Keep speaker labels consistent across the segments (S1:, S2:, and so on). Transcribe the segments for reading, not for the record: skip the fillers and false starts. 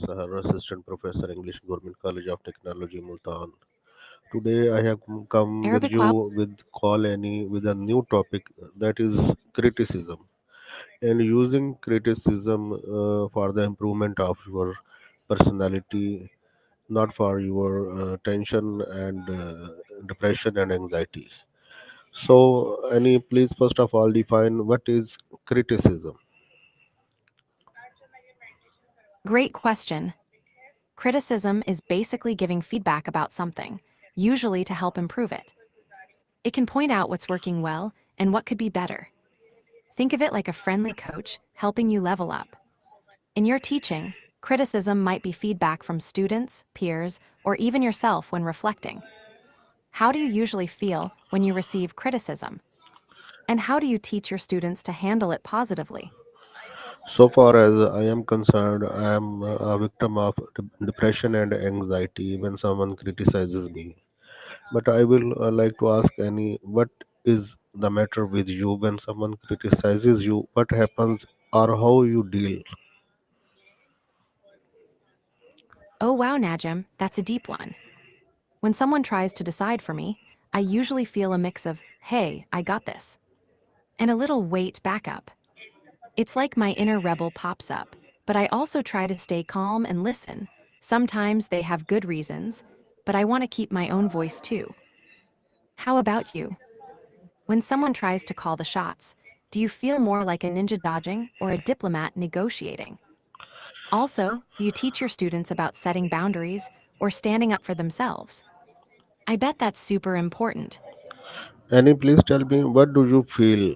S1: Sahar, Assistant Professor, English, Government College of Technology, Multan. Today I have come with
S2: Arabic
S1: you
S2: Wow.
S1: with call any with a new topic that is criticism and using criticism for the improvement of your personality, not for your tension and depression and anxiety. So, any please first of all define what is criticism.
S2: Great question. Criticism is basically giving feedback about something, usually to help improve it. It can point out what's working well and what could be better. Think of it like a friendly coach helping you level up. In your teaching, criticism might be feedback from students, peers, or even yourself when reflecting. How do you usually feel when you receive criticism? And how do you teach your students to handle it positively?
S1: So far as I am concerned, I am a victim of depression and anxiety when someone criticizes me. But I will like to ask any what is the matter with you when someone criticizes you? What happens or how you deal?
S2: Oh wow, Najim, that's a deep one. When someone tries to decide for me, I usually feel a mix of, hey, I got this, and a little wait back up. It's like my inner rebel pops up, but I also try to stay calm and listen. Sometimes they have good reasons, but I want to keep my own voice too. How about you? When someone tries to call the shots, do you feel more like a ninja dodging or a diplomat negotiating? Also, do you teach your students about setting boundaries or standing up for themselves? I bet that's super important.
S1: Any please tell me what do you feel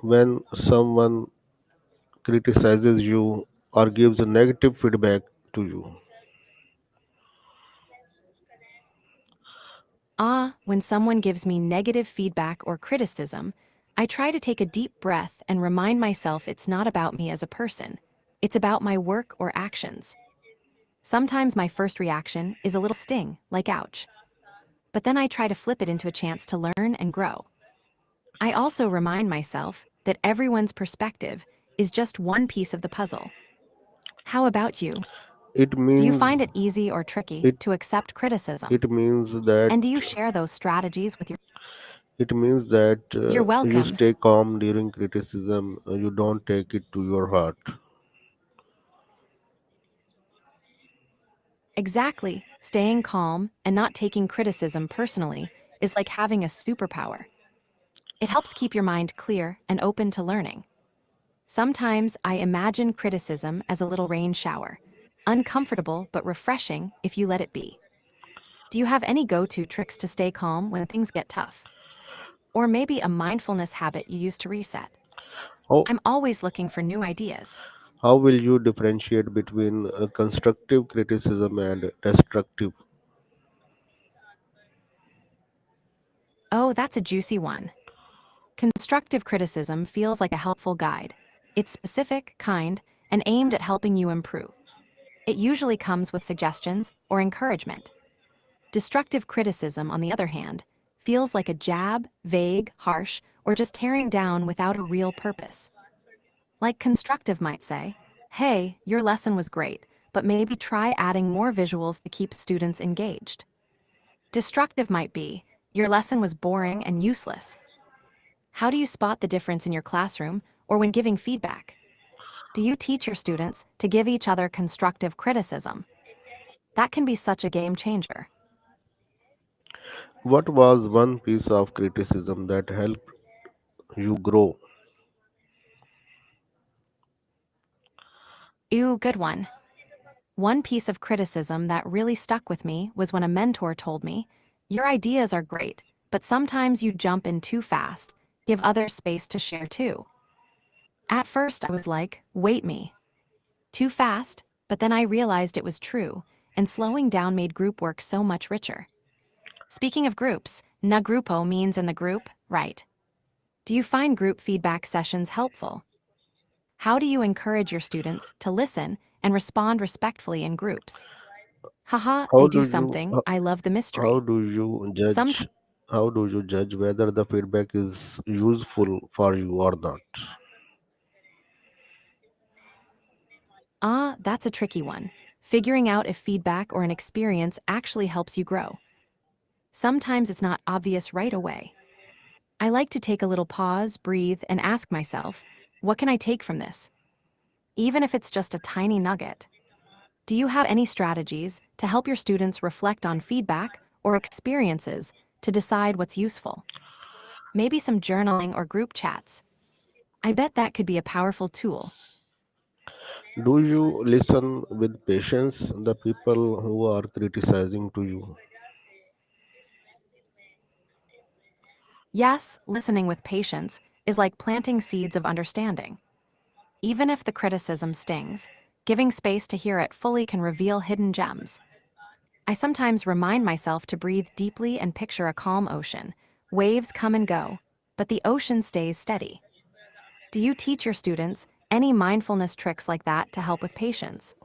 S1: when someone criticizes you or gives a negative feedback to you?
S2: When someone gives me negative feedback or criticism, I try to take a deep breath and remind myself it's not about me as a person. It's about my work or actions. Sometimes my first reaction is a little sting, like ouch. But then I try to flip it into a chance to learn and grow. I also remind myself that everyone's perspective is just one piece of the puzzle. How about you?
S1: It
S2: Do you
S1: means
S2: find it easy or tricky
S1: it
S2: to accept criticism?
S1: it means that
S2: And do you share those strategies with your...
S1: it means that
S2: You're
S1: you
S2: welcome.
S1: stay calm during criticism. You don't take it to your heart.
S2: Exactly. Staying calm and not taking criticism personally is like having a superpower. It helps keep your mind clear and open to learning. Sometimes I imagine criticism as a little rain shower, uncomfortable but refreshing if you let it be. Do you have any go to tricks to stay calm when things get tough? Or maybe a mindfulness habit you use to reset?
S1: How
S2: I'm always looking for new ideas.
S1: how will you differentiate between constructive criticism and destructive?
S2: Oh, that's a juicy one. Constructive criticism feels like a helpful guide. It's specific, kind, and aimed at helping you improve. It usually comes with suggestions or encouragement. Destructive criticism, on the other hand, feels like a jab, vague, harsh, or just tearing down without a real purpose. Like constructive might say, hey, your lesson was great, but maybe try adding more visuals to keep students engaged. Destructive might be, your lesson was boring and useless. How do you spot the difference in your classroom or when giving feedback? Do you teach your students to give each other constructive criticism? That can be such a game changer.
S1: What was one piece of criticism that helped you grow?
S2: Ooh, good one. One piece of criticism that really stuck with me was when a mentor told me, your ideas are great, but sometimes you jump in too fast. Give others space to share too. At first, I was like, wait me. Too fast, but then I realized it was true, and slowing down made group work so much richer. Speaking of groups, na grupo means in the group, right? Do you find group feedback sessions helpful? How do you encourage your students to listen and respond respectfully in groups? Haha,
S1: How
S2: they
S1: do
S2: do
S1: you
S2: something, I love the
S1: how
S2: mystery.
S1: do you
S2: Sometimes,
S1: judge how do you judge whether the feedback is useful for you or not?
S2: that's a tricky one. figuring out if feedback or an experience actually helps you grow. Sometimes it's not obvious right away. I like to take a little pause, breathe, and ask myself, what can I take from this? Even if it's just a tiny nugget. Do you have any strategies to help your students reflect on feedback or experiences to decide what's useful? Maybe some journaling or group chats. I bet that could be a powerful tool.
S1: Do you listen with patience the people who are criticizing to you?
S2: Yes, listening with patience is like planting seeds of understanding. Even if the criticism stings, giving space to hear it fully can reveal hidden gems. I sometimes remind myself to breathe deeply and picture a calm ocean. Waves come and go, but the ocean stays steady. Do you teach your students any mindfulness tricks like that to help with patience?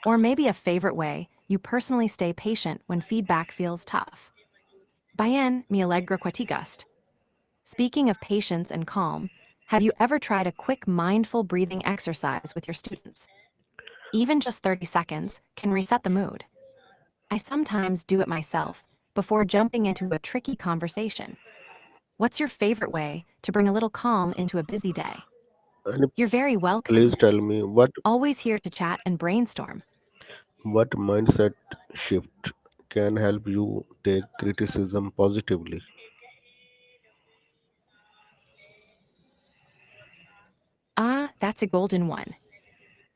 S2: Or maybe a favorite way you personally stay patient when feedback feels tough? Bien, mi alegra que. Speaking of patience and calm, have you ever tried a quick mindful breathing exercise with your students? Even just 30 seconds can reset the mood. I sometimes do it myself before jumping into a tricky conversation. What's your favorite way to bring a little calm into a busy day?
S1: And
S2: You're very
S1: please
S2: welcome.
S1: tell me
S2: Always here to chat and brainstorm.
S1: what mindset shift can help you take criticism positively.
S2: Ah, that's a golden one.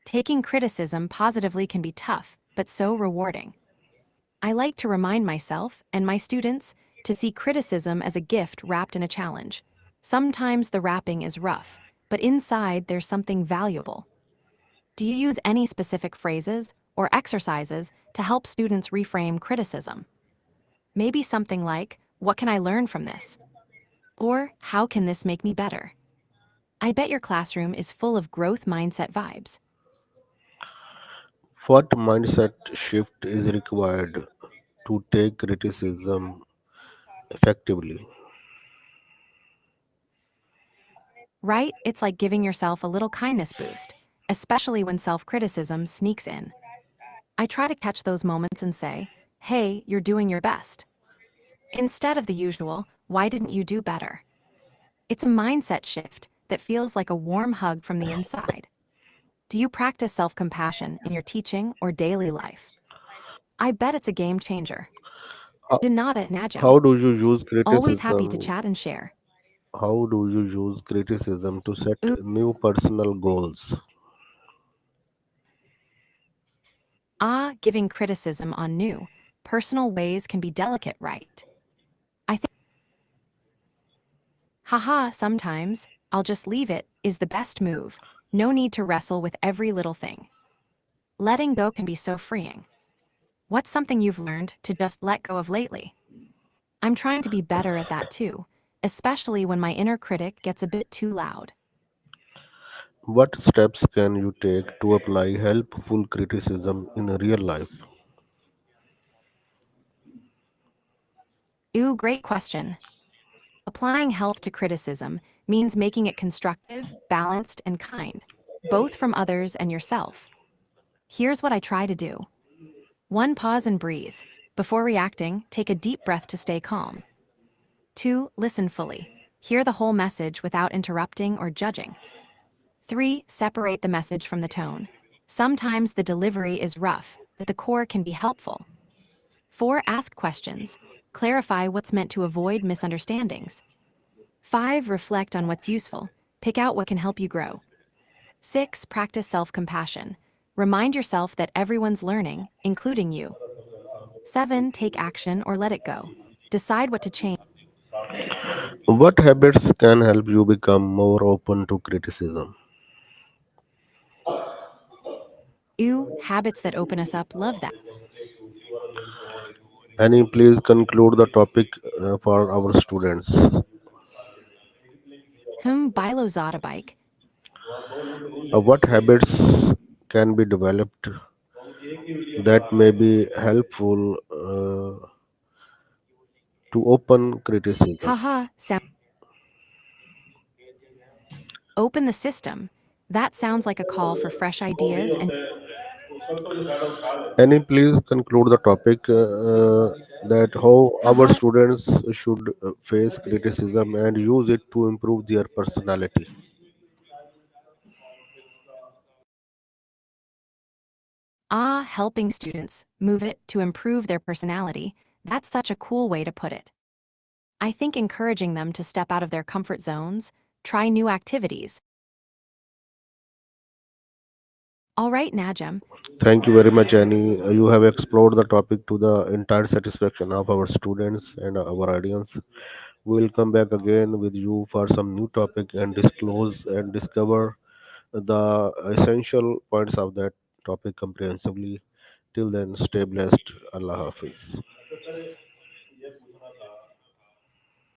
S2: Taking criticism positively can be tough, but so rewarding. I like to remind myself and my students to see criticism as a gift wrapped in a challenge. Sometimes the wrapping is rough, but inside there's something valuable. Do you use any specific phrases or exercises to help students reframe criticism? Maybe something like, what can I learn from this? Or, how can this make me better? I bet your classroom is full of growth mindset vibes.
S1: What mindset shift is required to take criticism effectively?
S2: Right? It's like giving yourself a little kindness boost, especially when self criticism sneaks in. I try to catch those moments and say, hey, you're doing your best. Instead of the usual, why didn't you do better? It's a mindset shift that feels like a warm hug from the inside. Do you practice self compassion in your teaching or daily life? I bet it's a game changer.
S1: How,
S2: Dinata Najam,
S1: how do you use
S2: always happy to
S1: criticism?
S2: chat and share.
S1: How do you use criticism to set
S2: Ooh,
S1: new personal goals?
S2: giving criticism on new, personal ways can be delicate, right? I think, haha, sometimes, I'll just leave it, is the best move. No need to wrestle with every little thing. Letting go can be so freeing. What's something you've learned to just let go of lately? I'm trying to be better at that too, especially when my inner critic gets a bit too loud.
S1: What steps can you take to apply helpful criticism in real life?
S2: Ooh, great question. Applying health to criticism means making it constructive, balanced, and kind, both from others and yourself. Here's what I try to do. 1. Pause and breathe. Before reacting, take a deep breath to stay calm. 2. Listen fully. Hear the whole message without interrupting or judging. 3. Separate the message from the tone. Sometimes the delivery is rough, but the core can be helpful. 4. Ask questions. Clarify what's meant to avoid misunderstandings. 5. Reflect on what's useful. Pick out what can help you grow. 6. Practice self-compassion. Remind yourself that everyone's learning, including you. 7. Take action or let it go. Decide what to change.
S1: What habits can help you become more open to criticism?
S2: Ooh, habits that open us up, love that.
S1: Annie, please conclude the topic for our students.
S2: Bilo Zada bike.
S1: What habits can be developed that may be helpful to open criticism?
S2: Haha, sound. Open the system. That sounds like a call for fresh ideas and
S1: Any please conclude the topic that how
S2: Uh
S1: our
S2: huh.
S1: students should face criticism and use it to improve their personality.
S2: Ah, helping students move it to improve their personality. That's such a cool way to put it. I think encouraging them to step out of their comfort zones, try new activities. All right, Najam.
S1: Thank you very much, Annie. You have explored the topic to the entire satisfaction of our students and our audience. We will come back again with you for some new topic and disclose and discover the essential points of that topic comprehensively. Till then, stay blessed. Allah Hafiz.